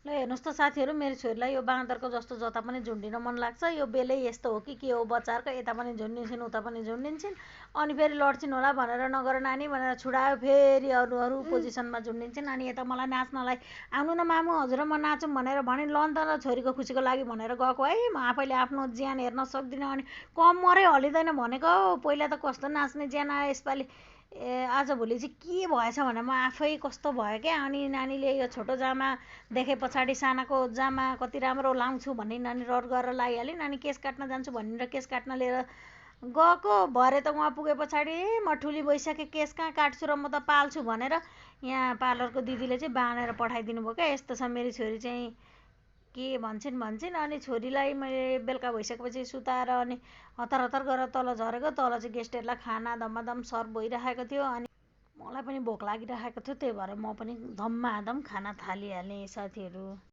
ल हेर्नुहोस् त साथीहरू, मेरो छोरीलाई यो बाँदरको जस्तो जता पनि झुन्डिन मन लाग्छ। यो बेलै यस्तो हो कि के हो बच्चाहरूको, यता पनि झुन्डिन्छन् उता पनि झुन्डिन्छन्। अनि फेरि लड्छिन् होला भनेर नगर नानी भनेर छुडायो, फेरि अरू अरू पोजिसनमा झुन्डिन्छन्। अनि यता मलाई नाच्नलाई आउनु न मामु हजुर म नाचौँ भनेर भने लन त छोरीको खुसीको लागि भनेर गएको है। म आफैले आफ्नो ज्यान हेर्न सक्दिनँ अनि कम्मरै हल्लिँदैन भनेको। पहिला त कस्तो नाच्ने ज्यान आयो यसपालि। आजभोलि चाहिँ के भएछ भने म आफै कस्तो भयो क्या। अनि नानीले यो छोटो जामा देखे पछाडि सानाको जामा कति राम्रो लाउँछु भन्ने नानी रहर गरेर लागिहाल्यो। नानी केस काट्न जान्छु भनेर केस काट्न लिएर गएको। भरे त उहाँ पुगे पछाडि म ठुली भइसकेँ, केस कहाँ काट्छु र म त पाल्छु भनेर यहाँ पार्लरको दिदीले चाहिँ बाँधेर पठाइदिनु भयो क्या। यस्तो छ मेरी छोरी चाहिँ, के भन्छन्। अनि छोरीलाई मैले बेलुका भइसकेपछि सुताएर अनि हतार हतार गरेर तल झरेको। तल चाहिँ गेस्टहरूलाई खाना धमाधम सर्भ भइरहेको थियो। अनि मलाई पनि भोक लागिरहेको थियो, त्यही भएर म पनि धमाधम खाना थालिहालेँ साथीहरू।